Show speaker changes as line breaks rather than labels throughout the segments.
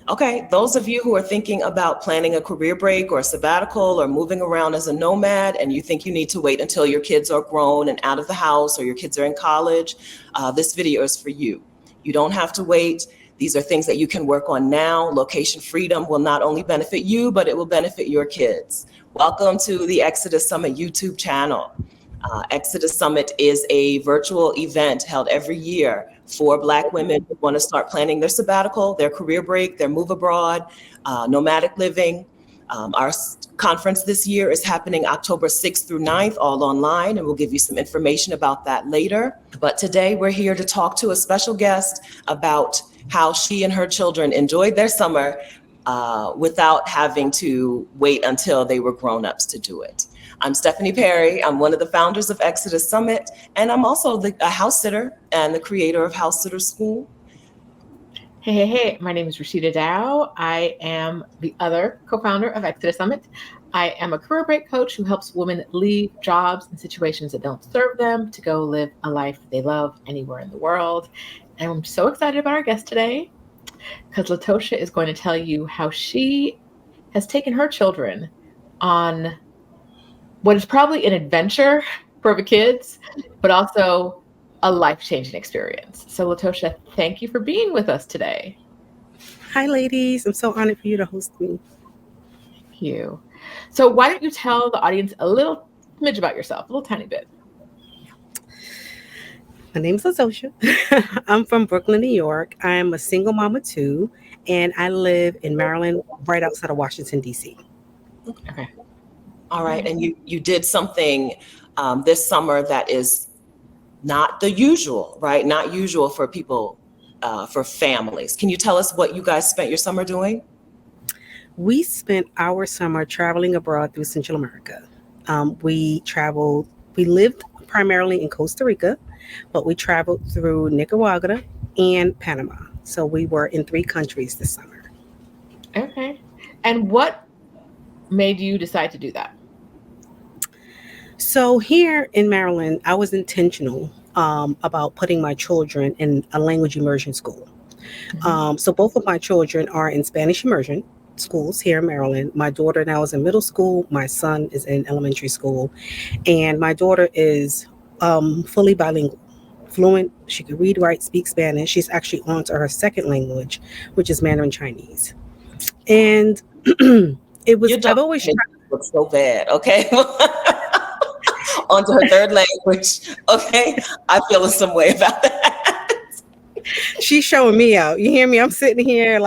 Okay, those of you who are thinking about planning a career break or a sabbatical or moving around as a nomad and you think you need to wait until your kids are grown and out of the house or your kids are in college, this video is for you. You don't have to wait. These are things that you can work on now. Location freedom will not only benefit you, but it will benefit your kids. Welcome to the Exodus Summit YouTube channel. Exodus Summit is a virtual event held every year for Black women who want to start planning their sabbatical, their career break, their move abroad, nomadic living. Our conference this year is happening October 6th through 9th, all online, and we'll give you some information about that later. But today we're here to talk to a special guest about how she and her children enjoyed their summer without having to wait until they were grown-ups to do it. I'm Stephanie Perry. I'm one of the founders of Exodus Summit, and I'm also a house sitter and the creator of House Sitter School.
Hey. My name is Rashida Dow. I am the other co-founder of Exodus Summit. I am a career break coach who helps women leave jobs and situations that don't serve them to go live a life they love anywhere in the world. And I'm so excited about our guest today because Latosha is going to tell you how she has taken her children on what is probably an adventure for the kids, but also a life-changing experience. So Latosha, thank you for being with us today.
Hi, ladies. I'm so honored for you to host me.
Thank you. So why don't you tell the audience a little smidge about yourself, a little tiny bit.
My name is Latosha. I'm from Brooklyn, New York. I'm a single mama too, and I live in Maryland, right outside of Washington, D.C.
Okay.
All right, and you did something this summer that is not the usual, right? Not usual for people, for families. Can you tell us what you guys spent your summer doing?
We spent our summer traveling abroad through Central America. We lived primarily in Costa Rica, but we traveled through Nicaragua and Panama. So we were in 3 countries this summer.
Okay. And what made you decide to do that?
So here in Maryland, I was intentional about putting my children in a language immersion school.
Mm-hmm.
So both of my children are in Spanish immersion schools here in Maryland. My daughter now is in middle school. My son is in elementary school. And my daughter is fully bilingual, fluent. She can read, write, speak Spanish. She's actually on to her second language, which is Mandarin Chinese. And I've always tried.
Looks so bad, okay? Onto her third language. Okay, I feel in some way about that.
She's showing me out. You hear me? I'm sitting here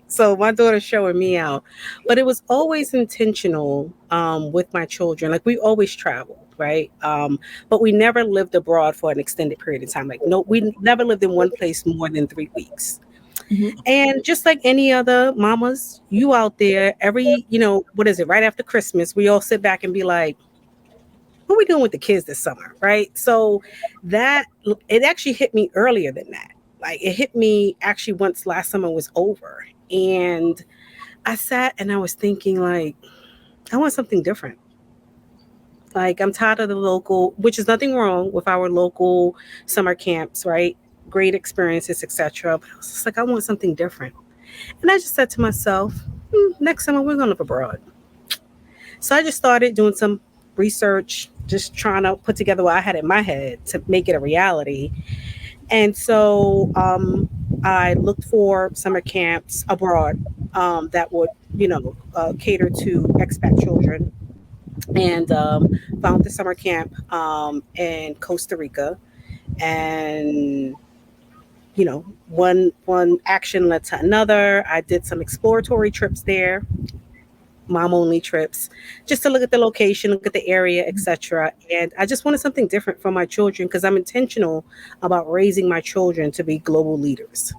so my daughter's showing me out. But it was always intentional with my children. Like we always traveled, right? But we never lived abroad for an extended period of time. We never lived in one place more than 3 weeks. Mm-hmm. And just like any other mamas, you out there, right after Christmas, we all sit back and be like, what are we doing with the kids this summer, right? So it actually hit me earlier than that. Like it hit me actually once last summer was over. And I sat and I was thinking I want something different. Like I'm tired of the local, which is nothing wrong with our local summer camps, right? Great experiences, etc. But I was just like, I want something different. And I just said to myself, next summer we're going to live abroad. So I just started doing some research, just trying to put together what I had in my head to make it a reality. And so I looked for summer camps abroad that would, cater to expat children, and found the summer camp in Costa Rica. And, one action led to another. I did some exploratory trips there, mom-only trips, just to look at the location, look at the area, etc. And I just wanted something different for my children because I'm intentional about raising my children to be global leaders.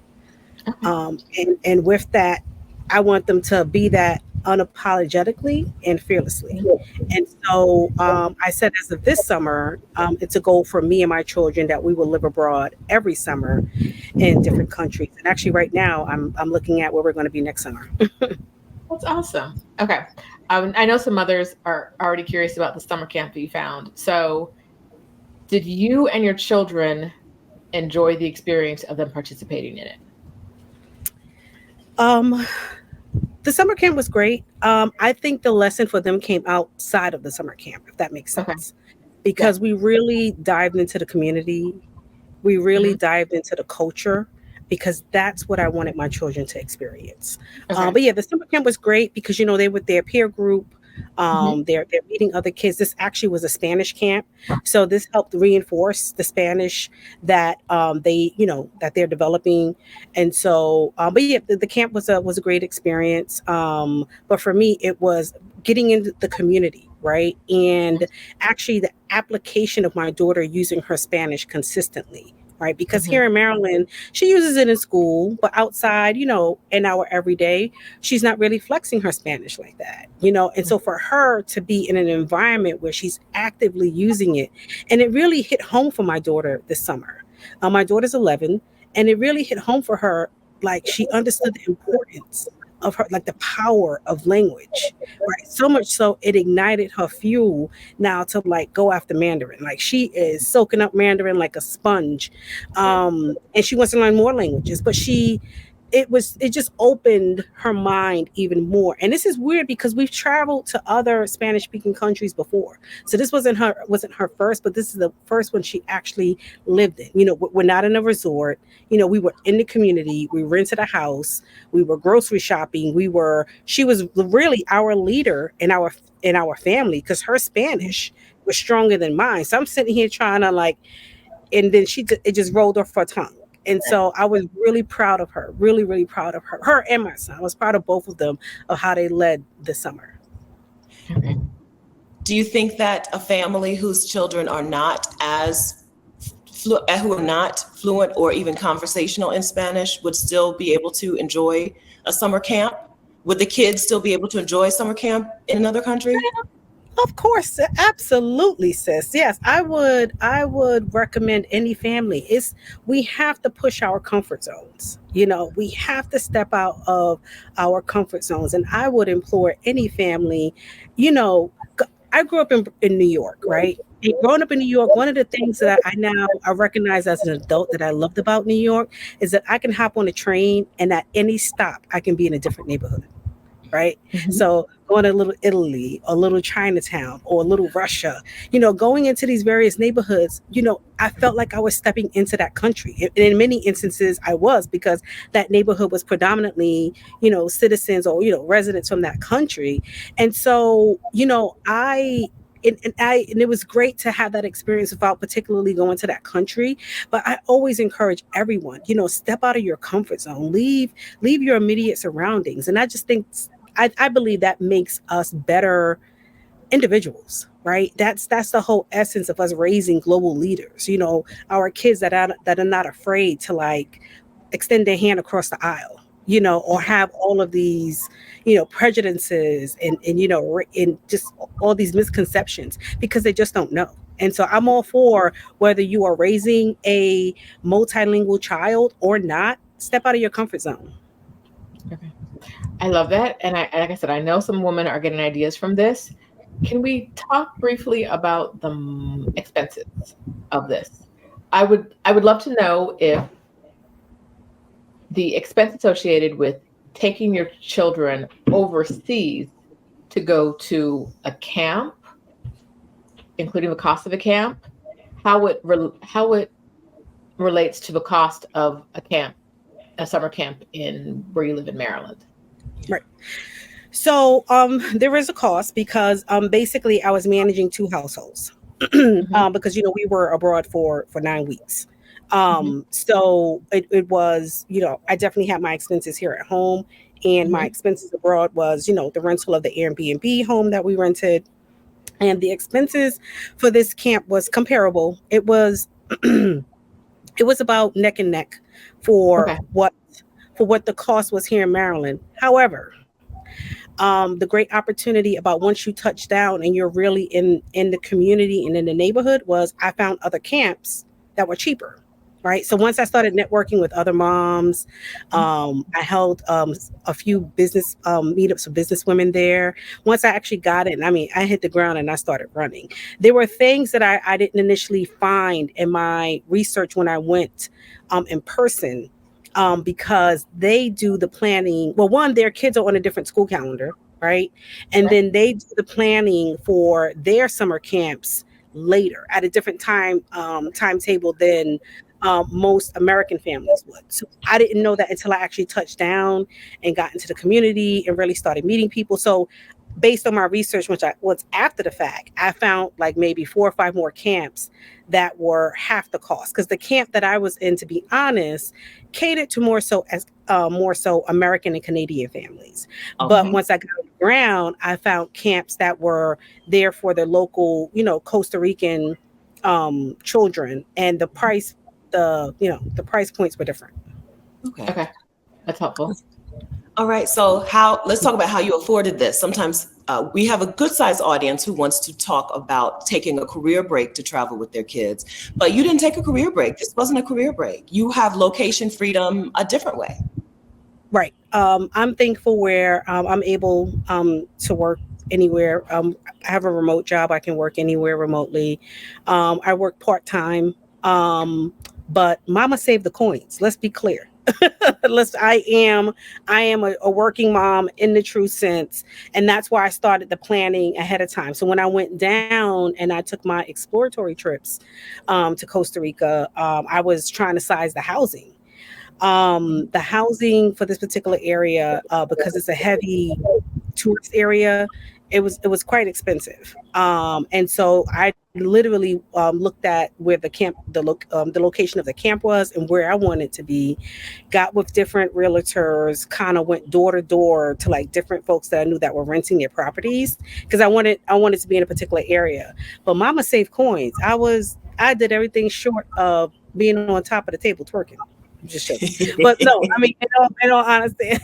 Okay. And with that, I want them to be that unapologetically and fearlessly. And so I said as of this summer, it's a goal for me and my children that we will live abroad every summer in different countries. And actually right now I'm looking at where we're going to be next summer.
That's awesome. Okay. I know some mothers are already curious about the summer camp that you found. So did you and your children enjoy the experience of them participating in it?
Um, the summer camp was great. I think the lesson for them came outside of the summer camp, if that makes
Okay.
sense,
Yeah.
because we really dived into the community. We really
Hmm.
dived into the culture because that's what I wanted my children to experience.
Okay.
But yeah, the summer camp was great because they with their peer group.
Hmm.
They're meeting other kids. This actually was a Spanish camp, so this helped reinforce the Spanish that that they're developing. And so, but yeah, the camp was a great experience. But for me, it was getting into the community, right, and actually the application of my daughter using her Spanish consistently, right? Because
Hmm.
here in Maryland, she uses it in school, but outside, in our everyday, she's not really flexing her Spanish like that. And so for her to be in an environment where she's actively using it, and it really hit home for my daughter this summer. My daughter's 11, and it really hit home for her. Like she understood the importance of her, like the power of language, right? So much so it ignited her fuel now to like go after Mandarin. Like she is soaking up Mandarin like a sponge, and she wants to learn more languages. But it just opened her mind even more. And this is weird because we've traveled to other Spanish speaking countries before, so this wasn't her first, but this is the first one she actually lived in. We're not in a resort. We were in the community. We rented a house. We were grocery shopping. She was really our leader in our family because her Spanish was stronger than mine. So I'm sitting here trying to like, and then it just rolled off her tongue. And so I was really proud of her, really, really proud of her and my son. I was proud of both of them of how they led this summer.
Okay.
Do you think that a family whose children are not who are not fluent or even conversational in Spanish would still be able to enjoy a summer camp? Would the kids still be able to enjoy summer camp in another country?
Of course, absolutely, sis. Yes, I would recommend any family. We have to push our comfort zones. We have to step out of our comfort zones. And I would implore any family, you know, I grew up in New York, right? And growing up in New York, one of the things that I recognize as an adult that I loved about New York is that I can hop on a train and at any stop I can be in a different neighborhood, right?
Hmm.
So going to little Italy, or little Chinatown, or little Russia, going into these various neighborhoods, I felt like I was stepping into that country. And in many instances, I was, because that neighborhood was predominantly, citizens or, residents from that country. And so, and it was great to have that experience without particularly going to that country. But I always encourage everyone, step out of your comfort zone, leave your immediate surroundings. And I just think I believe that makes us better individuals, right? That's the whole essence of us raising global leaders. Our kids that are not afraid to like extend their hand across the aisle, or have all of these, prejudices and just all these misconceptions because they just don't know. And so I'm all for whether you are raising a multilingual child or not, step out of your comfort zone.
Okay. I love that. And like I said, I know some women are getting ideas from this. Can we talk briefly about the expenses of this? I would love to know if the expense associated with taking your children overseas to go to a camp, including the cost of a camp, how it relates to the cost of a summer camp in where you live in Maryland.
Right. So there is a cost because basically I was managing two households
Hmm.
because we were abroad for 9 weeks.
Hmm.
So it was, I definitely had my expenses here at home, and my
Hmm.
expenses abroad was, the rental of the Airbnb home that we rented. And the expenses for this camp was comparable. It was it was about neck and neck for
Okay.
what the cost was here in Maryland. However, the great opportunity about once you touch down and you're really in the community and in the neighborhood was I found other camps that were cheaper. Right. So once I started networking with other moms, I held a few business meetups of business women there. Once I actually got it, and I mean, I hit the ground and I started running. There were things that I didn't initially find in my research when I went in person because they do the planning. Well, one, their kids are on a different school calendar, right? And then they do the planning for their summer camps later at a different timetable than most American families would. So I didn't know that until I actually touched down and got into the community and really started meeting people. So based on my research, which was after the fact, I found like maybe 4 or 5 more camps that were half the cost. Because the camp that I was in, to be honest, catered to more so American and Canadian families. But once I got on the ground, I found camps that were there for the local, Costa Rican children, and the price points were different.
Okay. That's helpful.
All right. So let's talk about how you afforded this. Sometimes we have a good sized audience who wants to talk about taking a career break to travel with their kids, but you didn't take a career break. This wasn't a career break. You have location freedom a different way.
Right. I'm thankful where I'm able to work anywhere. I have a remote job. I can work anywhere remotely. I work part-time, but mama saved the coins. Let's be clear. I am a working mom in the true sense, and that's why I started the planning ahead of time. So when I went down and I took my exploratory trips to Costa Rica, I was trying to size the housing. The housing for this particular area, because it's a heavy tourist area, it was quite expensive. And so I literally looked at where the location of the camp was and where I wanted to be, got with different realtors, kind of went door to door to like different folks that I knew that were renting their properties, because I wanted to be in a particular area. But mama saved coins. I did everything short of being on top of the table twerking. Just joking. But no, I mean, in all honesty,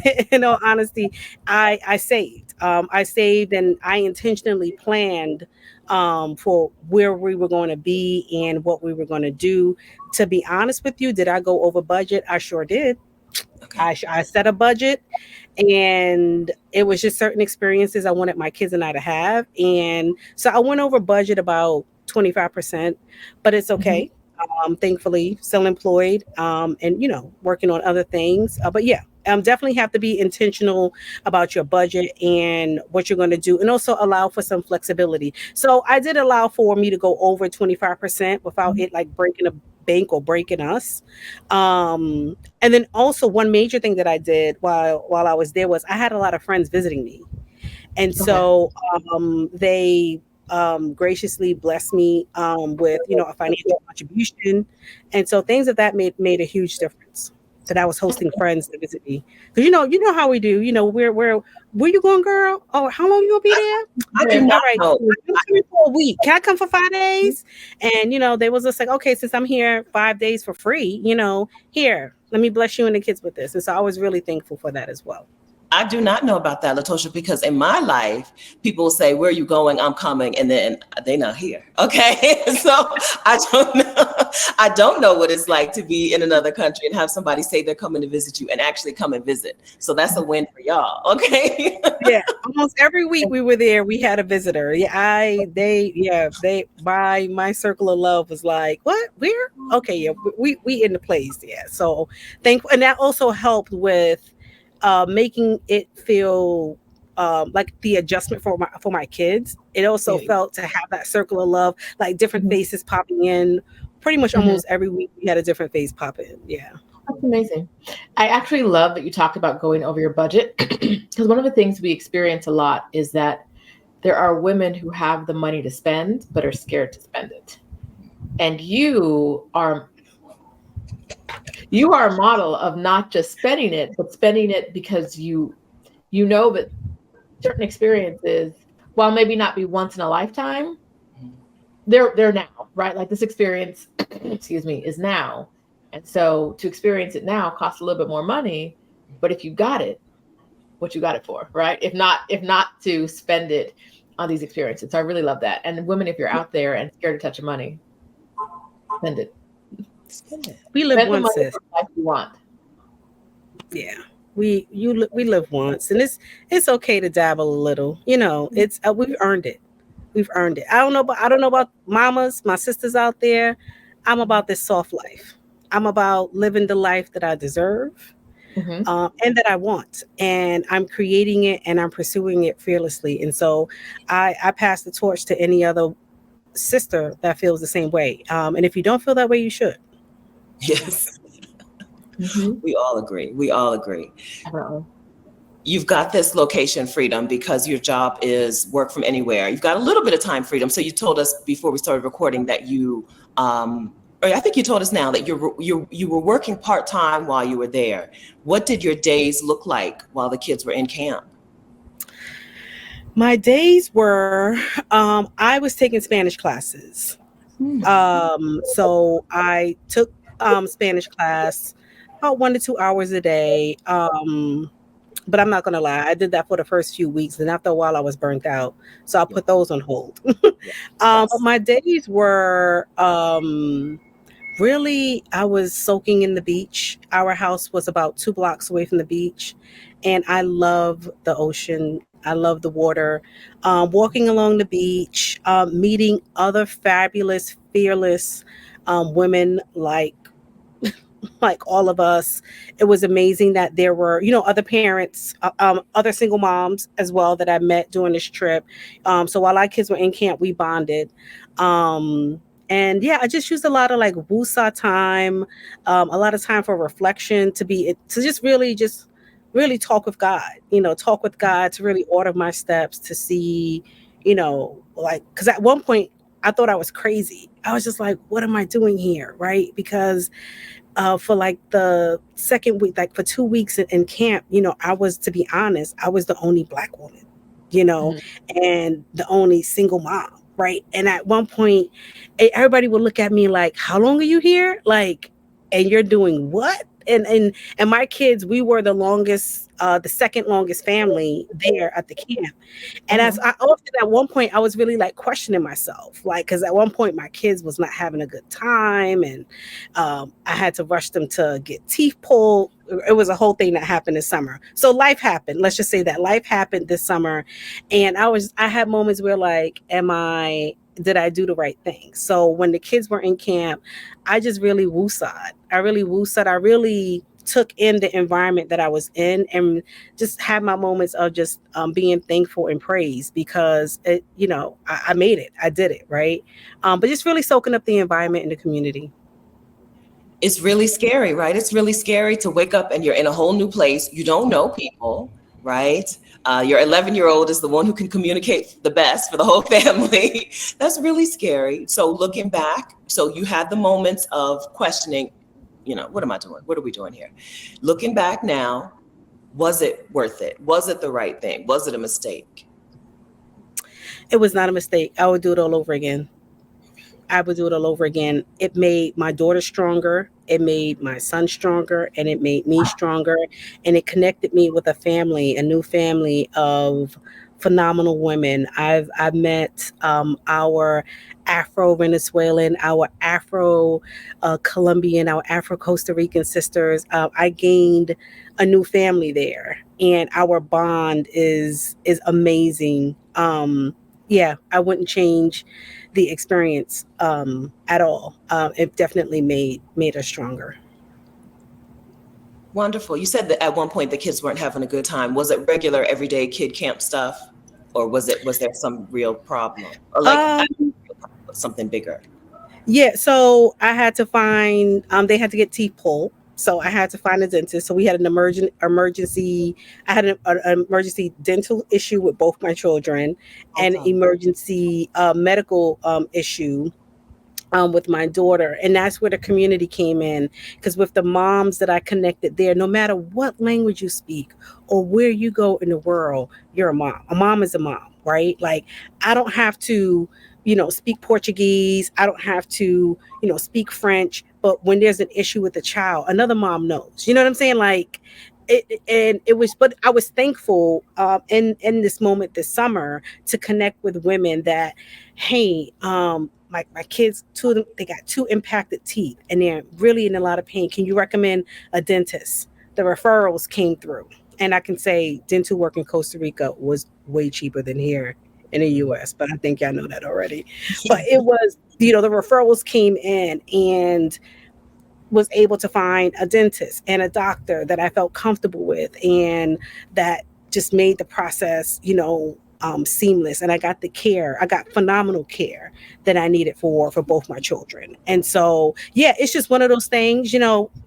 I saved. I saved, and I intentionally planned for where we were going to be and what we were going to do. To be honest with you, did I go over budget? I sure did. Okay. I set a budget, and it was just certain experiences I wanted my kids and I to have. And so I went over budget about 25%, but it's okay. Thankfully still employed, and working on other things, but yeah, definitely have to be intentional about your budget and what you're going to do, and also allow for some flexibility. So I did allow for me to go over 25% without it like breaking a bank or breaking us. And then also one major thing that I did while I was there was I had a lot of friends visiting me, and so they graciously blessed me with a financial contribution, and so things of that made a huge difference. That I was hosting friends to visit me, because you know how we do. Where you going, girl? Oh, how long you gonna be there?
I do not know.
I'm coming for a week. Can I come for 5 days? And they was just like, okay, since I'm here 5 days for free, here, let me bless you and the kids with this. And so I was really thankful for that as well.
I do not know about that, Latosha, because in my life, people will say, where are you going? I'm coming. And then they're not here. Okay. So I don't know what it's like to be in another country and have somebody say they're coming to visit you and actually come and visit. So that's a win for y'all. Okay.
Yeah. Almost every week we were there, we had a visitor. My circle of love was like, what? Where? Okay. Yeah. We in the place. Yeah. So thankful. And that also helped with making it feel like the adjustment for my kids. It also felt to have that circle of love, like different faces popping in. Pretty much almost every week we had a different face pop in. Yeah.
That's amazing. I actually love that you talked about going over your budget, because one of the things we experience a lot is that there are women who have the money to spend but are scared to spend it. And you are a model of not just spending it, but spending it because you know that certain experiences, while maybe not be once in a lifetime, they're now, right? Like this experience, is now. And so to experience it now costs a little bit more money, but if you got it, what you got it for, right? If not to spend it on these experiences. So I really love that. And women, if you're out there and scared to touch your money, spend it.
We live once, sis.
You want.
Yeah, we live once, and it's okay to dabble a little. It's we've earned it. We've earned it. I don't know about mamas, my sisters out there. I'm about this soft life. I'm about living the life that I deserve,
Mm-hmm.
and that I want. And I'm creating it and I'm pursuing it fearlessly. And so I pass the torch to any other sister that feels the same way. And if you don't feel that way, you should.
Yes,
Mm-hmm.
we all agree. We all agree.
Definitely.
You've got this location freedom because your job is work from anywhere. You've got a little bit of time freedom. So you told us before we started recording that or I think you told us now that you were working part time while you were there. What did your days look like while the kids were in camp?
My days were, I was taking Spanish classes. So I took Spanish class about 1 to 2 hours a day. But I'm not gonna lie, I did that for the first few weeks, and after a while, I was burnt out, so I
Yeah,
put those on hold.
yeah,
But
yes.
my days were really, I was soaking in the beach. Our house was about 2 blocks away from the beach, and I love the ocean. I love the water. Walking along the beach, meeting other fabulous, fearless women like all of us. It was amazing that there were, other parents, other single moms as well that I met during this trip. So while our kids were in camp, we bonded. And yeah, I just used a lot of like woosah time, a lot of time for reflection to just really talk with God, talk with God, to really order my steps, to see, like, because at one point I thought I was crazy. I was just like, what am I doing here? Right. Because for like the second week, like for 2 weeks in camp, I was, to be honest, I was the only Black woman, you know,
Mm-hmm.
and the only single mom. Right. And at one point, everybody would look at me like, how long are you here? Like, and you're doing what? And my kids, we were the second longest family there at the camp. And as
Mhm.
I often at one point, I was really like questioning myself, like, because at one point my kids was not having a good time, and I had to rush them to get teeth pulled. It was a whole thing that happened this summer. So life happened. Let's just say that life happened this summer, and I had moments where like, did I do the right thing? So when the kids were in camp, I just really woosah'd. I really woosah'd. I really took in the environment that I was in, and just had my moments of just being thankful and praise, because I made it. I did it, right. But just really soaking up the environment and the community.
It's really scary, right? It's really scary to wake up and you're in a whole new place. You don't know people, right? Your 11-year-old is the one who can communicate the best for the whole family. That's really scary. So looking back, so you had the moments of questioning, what am I doing? What are we doing here? Looking back now, was it worth it? Was it the right thing? Was it a mistake?
It was not a mistake. I would do it all over again. I would do it all over again. It made my daughter stronger. It made my son stronger, and it made me stronger. And it connected me with a new family of phenomenal women. I've met our Afro Venezuelan, our Afro Colombian, our Afro Costa Rican sisters. I gained a new family there, and our bond is amazing. Yeah, I wouldn't change the experience at all. It definitely made us stronger.
Wonderful. You said that at one point the kids weren't having a good time. Was it regular everyday kid camp stuff, or was there some real problem, or like
Um,
something bigger?
yeah, so I had to find. They had to get teeth pulled, so I had to find a dentist. So we had an emergency. I had an emergency dental issue with both my children, and
Okay.
emergency medical issue with my daughter. And that's where the community came in. Because with the moms that I connected there, no matter what language you speak or where you go in the world, you're a mom. A mom is a mom, right? Like, I don't have to, speak Portuguese. I don't have to, speak French. But when there's an issue with a child, another mom knows. You know what I'm saying? Like, but I was thankful in this moment this summer to connect with women that, hey, my kids, two of them, they got two impacted teeth and they're really in a lot of pain. Can you recommend a dentist? The referrals came through, and I can say dental work in Costa Rica was way cheaper than here in the US, but I think y'all know that already. But it was, the referrals came in, and was able to find a dentist and a doctor that I felt comfortable with, and that just made the process, seamless. And I got the care. I got phenomenal care that I needed for both my children. And so, yeah, it's just one of those things,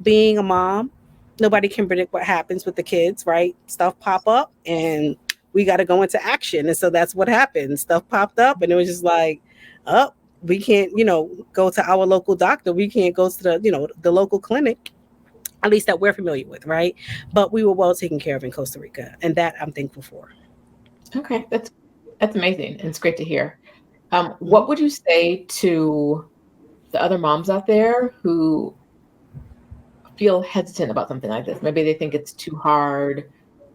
being a mom, nobody can predict what happens with the kids, right? Stuff pop up and we got to go into action. And so that's what happened. Stuff popped up and it was just like, oh, we can't, go to our local doctor. We can't go to the local clinic, at least that we're familiar with, right? But we were well taken care of in Costa Rica, and that I'm thankful for.
Okay, that's amazing, and it's great to hear. What would you say to the other moms out there who feel hesitant about something like this? Maybe they think it's too hard,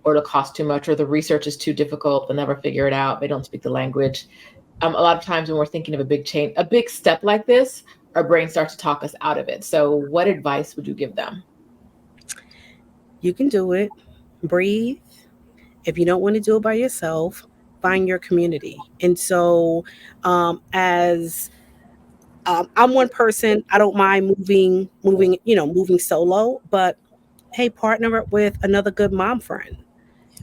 or it'll cost too much, or the research is too difficult. They'll never figure it out. They don't speak the language. A lot of times when we're thinking of a big step like this, our brain starts to talk us out of it. So what advice would you give them?
You can do it. Breathe. If you don't want to do it by yourself, find your community. And so, as I'm one person, I don't mind moving solo, but hey, partner up with another good mom friend,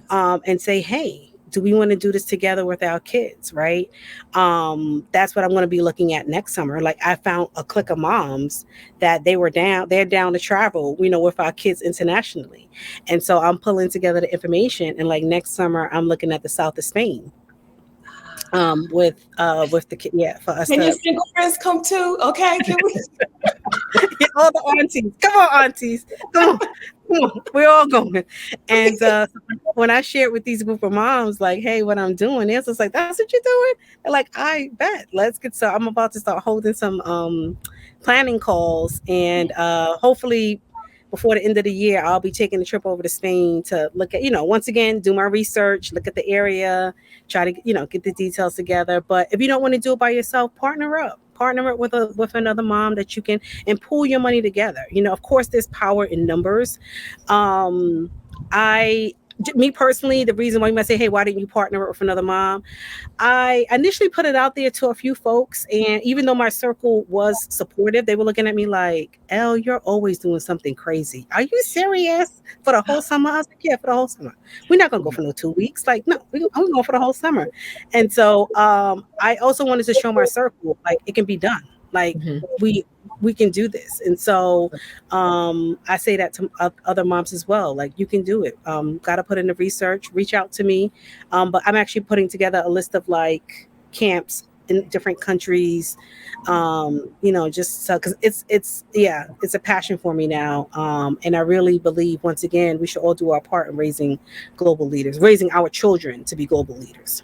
and say, hey, do we want to do this together with our kids, right? That's what I'm going to be looking at next summer. Like, I found a clique of moms that they're down to travel, with our kids internationally. And so I'm pulling together the information, and like next summer, I'm looking at the south of Spain. With the kid, yeah, for us.
Can your single friends come too? Okay, can we?
All the aunties, come on, aunties, come on, we're all going. And when I shared with these group of moms, like, hey, what I'm doing, they're just like, that's what you're doing. They're like, I bet. Let's get started. I'm about to start holding some planning calls, and hopefully before the end of the year, I'll be taking a trip over to Spain to look at, once again, do my research, look at the area, try to, get the details together. But if you don't want to do it by yourself, partner up with another mom that you can, and pool your money together. Of course, there's power in numbers. Me personally, the reason why you might say, hey, why didn't you partner up with another mom? I initially put it out there to a few folks, and even though my circle was supportive, they were looking at me like, Elle, you're always doing something crazy. Are you serious? For the whole summer? I was like, yeah, for the whole summer. We're not going to go for no 2 weeks. Like, no, I'm going for the whole summer. And so I also wanted to show my circle, like, it can be done. Like, we can do this. And so I say that to other moms as well. Like, you can do it. Got to put in the research, reach out to me. But I'm actually putting together a list of like camps in different countries, just so, because it's a passion for me now. And I really believe, once again, we should all do our part in raising global leaders, raising our children to be global leaders.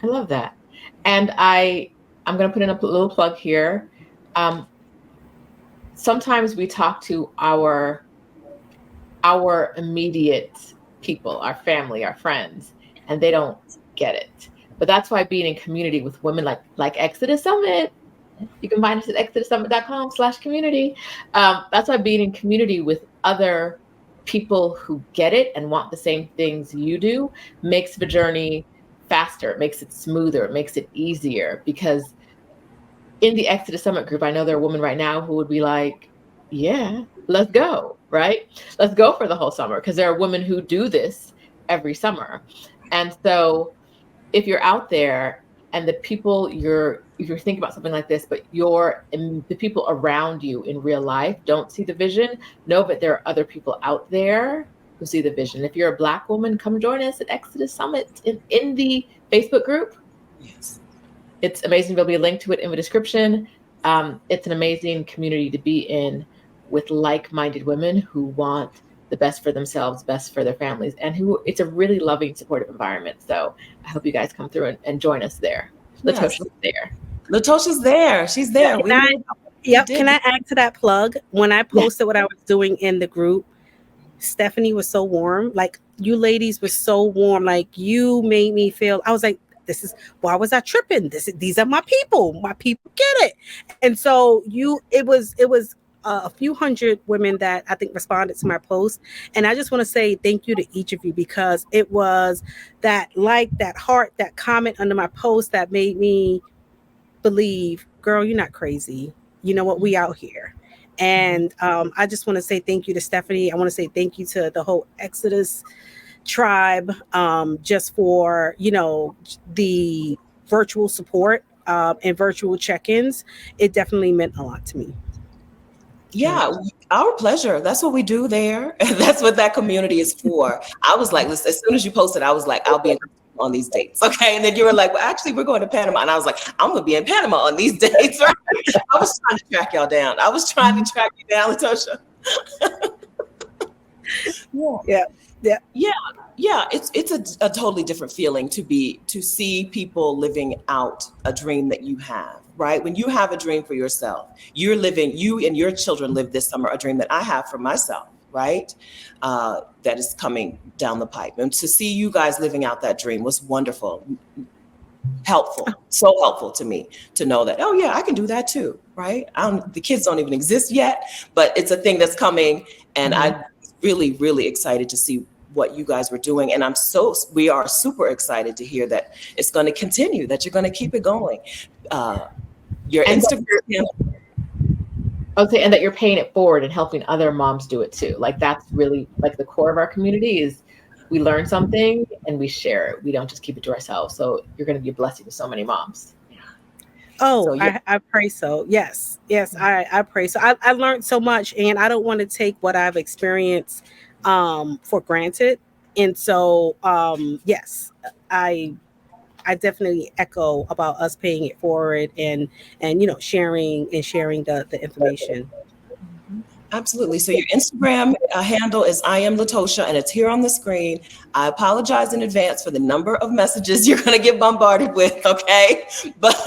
I love that. And I'm going to put in a little plug here. Sometimes we talk to our immediate people, our family, our friends, and they don't get it. But that's why being in community with women like Exodus Summit, you can find us at exodussummit.com/community. That's why being in community with other people who get it and want the same things you do makes the journey faster, it makes it smoother, it makes it easier. Because in the Exodus Summit group, I know there are women right now who would be like, yeah, let's go, right? Let's go for the whole summer, because there are women who do this every summer. And so if you're out there and the people you're thinking about something like this, but the people around you in real life don't see the vision, know that there are other people out there who see the vision. If you're a Black woman, come join us at Exodus Summit in the Facebook group.
Yes.
It's amazing. There'll be a link to it in the description. It's an amazing community to be in, with like-minded women who want the best for themselves, best for their families, and it's a really loving, supportive environment. So I hope you guys come through and join us there. Latosha's there.
Latosha's there. She's there.
Can I add to that plug? When I posted what I was doing in the group, Stephanie was so warm. Like, you ladies were so warm. Like, you made me feel, I was like, why was I tripping? These are my people. My people get it. And so it was a few hundred women that I think responded to my post. And I just want to say thank you to each of you, because it was that heart, that comment under my post that made me believe, girl, you're not crazy. You know what? We out here. And I just want to say thank you to Stephanie. I want to say thank you to the whole Exodus tribe, just for, the virtual support and virtual check-ins. It definitely meant a lot to me.
Yeah, our pleasure. That's what we do there. That's what that community is for. I was like, listen, as soon as you posted, I was like, I'll be on these dates. Okay. And then you were like, well, actually, we're going to Panama. And I was like, I'm going to be in Panama on these dates. Right? I was trying to track y'all down. I was trying to track you down, Latosha. Yeah. It's a totally different feeling to see people living out a dream that you have, right? When you have a dream for yourself, you and your children live this summer a dream that I have for myself, right? That is coming down the pipe. And to see you guys living out that dream was wonderful, helpful, so helpful to me to know that, oh yeah, I can do that too, right? The kids don't even exist yet, but it's a thing that's coming. And I'm really, really excited to see what you guys were doing. And we are super excited to hear that it's going to continue, that you're going to keep it going. Your Instagram.
I would say, and that you're paying it forward and helping other moms do it too. Like that's really like the core of our community is we learn something and we share it. We don't just keep it to ourselves. So you're going to be a blessing to so many moms.
Oh, so, yeah. I pray so. Yes, I pray so. I learned so much, and I don't want to take what I've experienced for granted. And so, yes, I definitely echo about us paying it forward and sharing the information.
Absolutely. So your Instagram handle is I am Latosha, and it's here on the screen. I apologize in advance for the number of messages you're going to get bombarded with, okay? But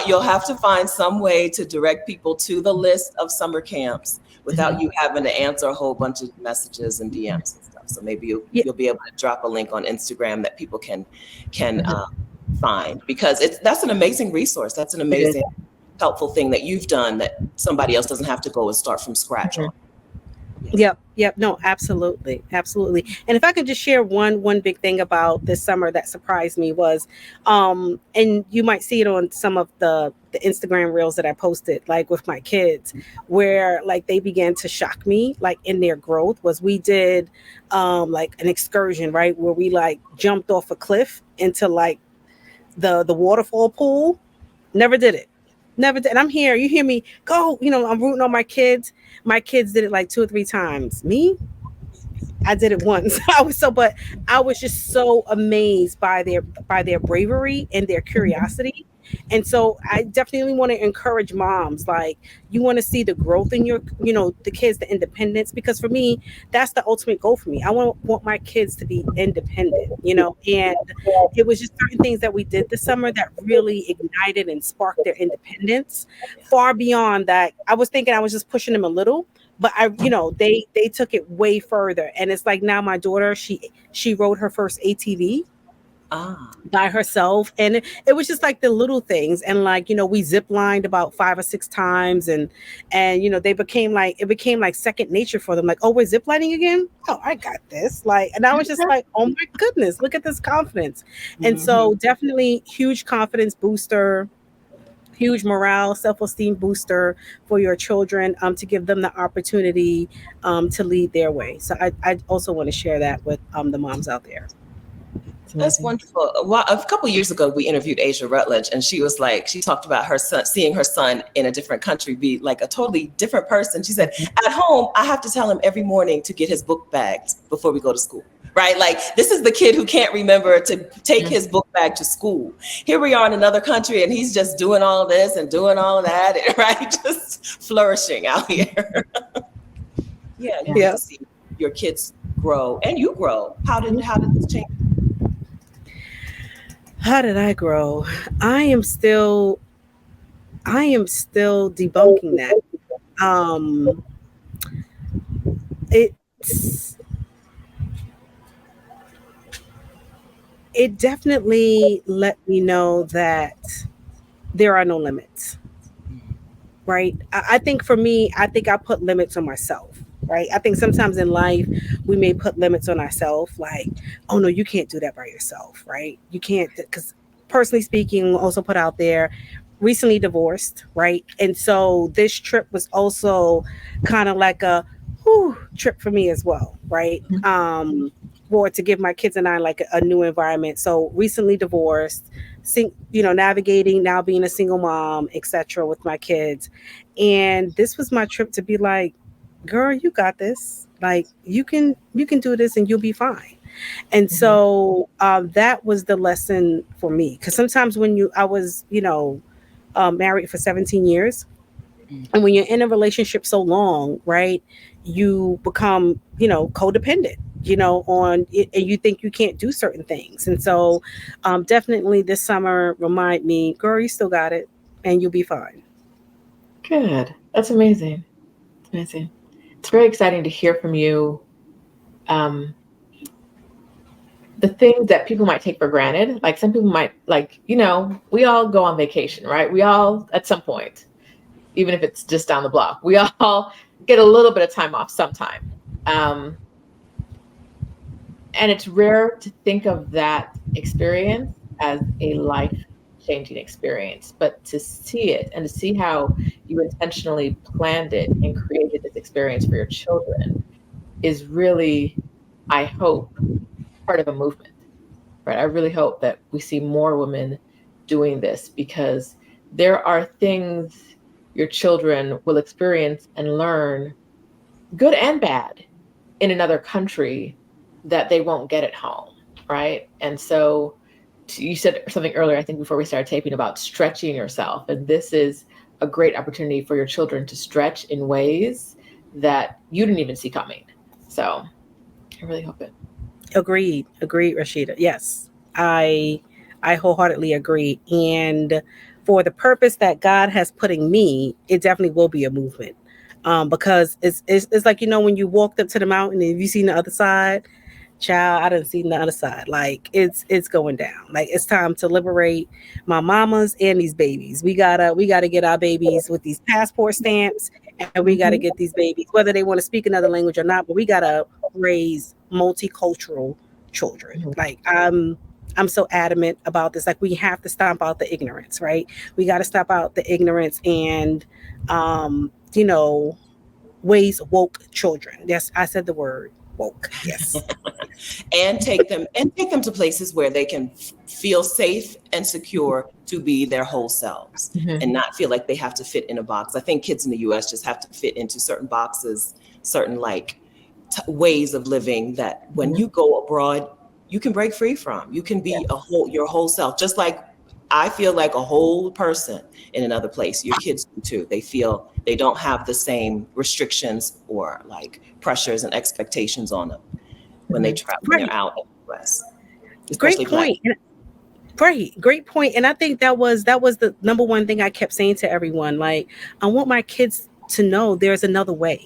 you'll have to find some way to direct people to the list of summer camps without you having to answer a whole bunch of messages and DMs and stuff. So maybe you'll be able to drop a link on Instagram that people can find, because that's an amazing resource. That's an amazing helpful thing that you've done that somebody else doesn't have to go and start from scratch on.
Yep. No, absolutely. And if I could just share one big thing about this summer that surprised me was, and you might see it on some of the Instagram reels that I posted, like with my kids, where like they began to shock me, like in their growth, was we did like an excursion, right, where we like jumped off a cliff into like the waterfall pool. Never did it. And I'm here, you hear me go, I'm rooting on my kids. My kids did it like 2 or 3 times. Me, I did it once. I was just so amazed by their bravery and their curiosity. And so I definitely want to encourage moms, like you want to see the growth in your, the kids, the independence, because for me, that's the ultimate goal for me. I want my kids to be independent, and it was just certain things that we did this summer that really ignited and sparked their independence far beyond that. I was thinking I was just pushing them a little, but they took it way further. And it's like now my daughter, she rode her first ATV by herself, and it was just like the little things, and like we zip lined about 5 or 6 times, and it became like second nature for them, like, oh, we're zip lining again, oh, I got this, like, and I was just like, oh my goodness, look at this confidence. And so definitely huge confidence booster, huge morale, self-esteem booster for your children, to give them the opportunity to lead their way. So I also want to share that with the moms out there.
That's wonderful. Well, a couple of years ago, we interviewed Asia Rutledge, and she was like, she talked about her son, seeing her son in a different country be like a totally different person. She said, at home, I have to tell him every morning to get his book bagged before we go to school, right? Like, this is the kid who can't remember to take his book bag to school. Here we are in another country, and he's just doing all this and doing all that, right? Just flourishing out here. Yeah. To see your kids grow, and you grow. How did this change?
How did I grow? I am still debunking that. It definitely let me know that there are no limits, right? I think for me, I put limits on myself, right? I think sometimes in life we may put limits on ourselves, like, oh no, you can't do that by yourself, right? You can't, because personally speaking, also put out there, recently divorced, right? And so this trip was also kind of like a trip for me as well, right? For to give my kids and I like a new environment. So recently divorced, navigating now being a single mom, etc. with my kids. And this was my trip to be like, girl, you got this. Like you can do this and you'll be fine. And
Mhm.
so that was the lesson for me. Because sometimes I was, married for 17 years.
Mm.
And when you're in a relationship so long, right, you become, codependent, on it, and you think you can't do certain things. And so definitely this summer remind me, girl, you still got it and you'll be fine.
Good. That's amazing. It's amazing. It's very exciting to hear from you. Um, the things that people might take for granted, like some people might we all go on vacation, right? We all, at some point, even if it's just down the block, we all get a little bit of time off sometime. Um, and it's rare to think of that experience as a life changing experience, but to see it and to see how you intentionally planned it and created this experience for your children is really, I hope, part of a movement, right? I really hope that we see more women doing this, because there are things your children will experience and learn, good and bad, in another country that they won't get at home, right? And so you said something earlier, I think before we started taping, about stretching yourself. And this is a great opportunity for your children to stretch in ways that you didn't even see coming. So I really hope it.
Agreed, Rashida. Yes, I wholeheartedly agree. And for the purpose that God has put in me, it definitely will be a movement. Because it's like, when you walked up to the mountain and you seen the other side, child, I didn't see the other side. Like it's going down. Like it's time to liberate my mamas and these babies. We gotta get our babies with these passport stamps, and we gotta
Mhm.
get these babies, whether they want to speak another language or not, but we gotta raise multicultural children.
Mhm.
Like I'm so adamant about this. Like we have to stomp out the ignorance, right? We got to stop out the ignorance and um, you know, ways woke children. Yes, I said the word woke. Yes.
And take them to places where they can feel safe and secure to be their whole selves
Mhm.
and not feel like they have to fit in a box. I think kids in the US just have to fit into certain boxes, certain like ways of living that when
Mhm.
you go abroad, you can break free from. You can be your whole self. Just like I feel like a whole person in another place. Your kids do too. They feel they don't have the same restrictions or like pressures and expectations on them when they
Mhm.
travel, when they're
Right.
out in the US,
Great
especially Black.
point. Right, great point. And I think that was the number one thing I kept saying to everyone. Like, I want my kids to know there's another way,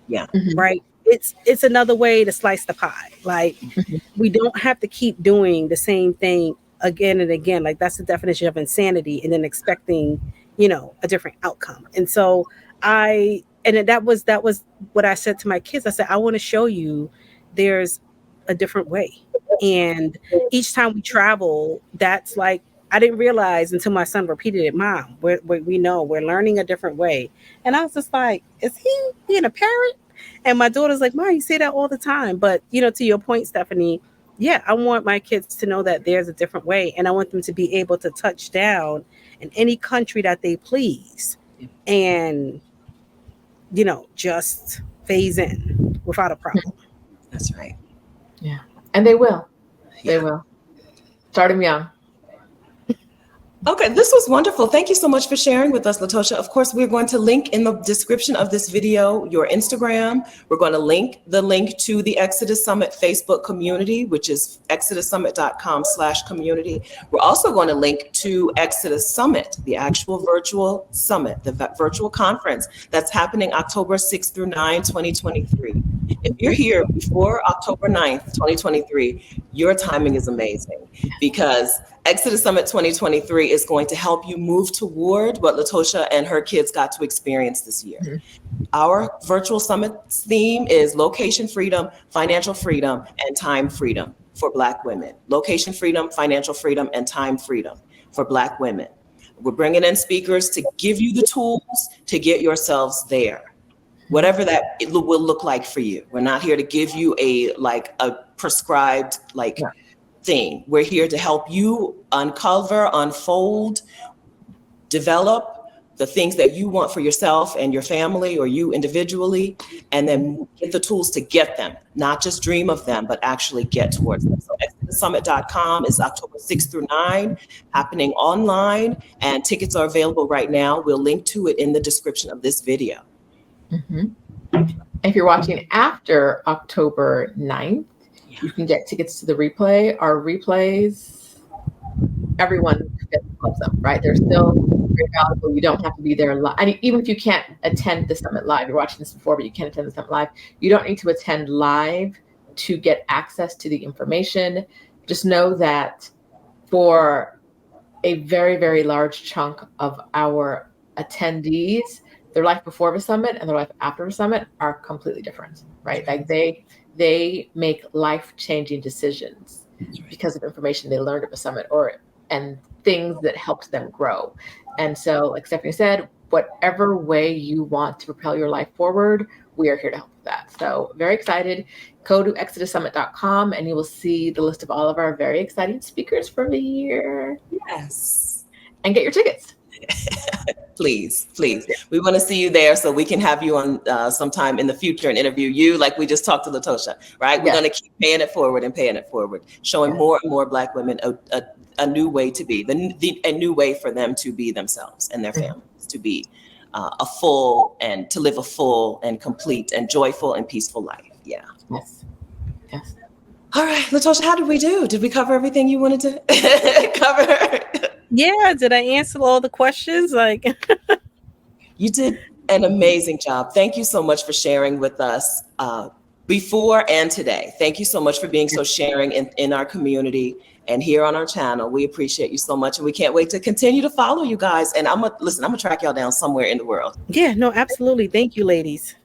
Yeah.
Mhm.
right? It's another way to slice the pie. Like,
Mhm.
we don't have to keep doing the same thing again and again. Like that's the definition of insanity, and then expecting, a different outcome. And so that was what I said to my kids. I said, I want to show you there's a different way. And each time we travel, that's like, I didn't realize until my son repeated it, Mom, we know we're learning a different way. And I was just like, is he being a parent? And my daughter's like, Mom, you say that all the time. But, to your point, Stephanie, yeah, I want my kids to know that there's a different way. And I want them to be able to touch down in any country that they please and, just phase in without a problem.
That's right.
Yeah. And they will. They
Yeah.
will. Start them young.
Okay, this was wonderful. Thank you so much for sharing with us, Latosha. Of course, we're going to link in the description of this video your Instagram. We're going to link to the Exodus Summit Facebook community, which is exodussummit.com/community. We're also going to link to Exodus Summit, the actual virtual summit, the virtual conference that's happening October 6th through 9, 2023. If you're here before October 9th, 2023, your timing is amazing because Exodus Summit 2023 is going to help you move toward what Latosha and her kids got to experience this year.
Mhm.
Our virtual summit's theme is location freedom, financial freedom, and time freedom for Black women. Location freedom, financial freedom, and time freedom for Black women. We're bringing in speakers to give you the tools to get yourselves there, whatever that it will look like for you. We're not here to give you a prescribed thing. We're here to help you uncover, unfold, develop the things that you want for yourself and your family or you individually, and then get the tools to get them, not just dream of them, but actually get towards them. So exodussummit.com is October 6th through 9, happening online, and tickets are available right now. We'll link to it in the description of this video.
If you're watching after October 9th, you can get tickets to the replay. Our replays, everyone loves them, right? They're still very valuable. You don't have to be there live. And even if you can't attend the summit live, you're watching this before, but you can't attend the summit live, you don't need to attend live to get access to the information. Just know that for a very, very large chunk of our attendees, their life before the summit and their life after the summit are completely different, right? Like they make life-changing decisions because of information they learned at the summit and things that helped them grow. And so, like Stephanie said, whatever way you want to propel your life forward, we are here to help with that. So very excited. Go to exodussummit.com and you will see the list of all of our very exciting speakers for the year.
Yes.
And get your tickets.
Please. We want to see you there so we can have you on sometime in the future and interview you like we just talked to Latosha, right? We're going to keep paying it forward, showing more and more Black women a new way to be, a new way for them to be themselves and their families, to be to live a full and complete and joyful and peaceful life. Yeah.
Yes.
All right, Latosha, how did we do? Did we cover everything you wanted to cover?
Yeah, did I answer all the questions?
You did an amazing job. Thank you so much for sharing with us before and today. Thank you so much for being so sharing in our community and here on our channel. We appreciate you so much, and we can't wait to continue to follow you guys. And I'm gonna track y'all down somewhere in the world.
Yeah, no, absolutely. Thank you, ladies.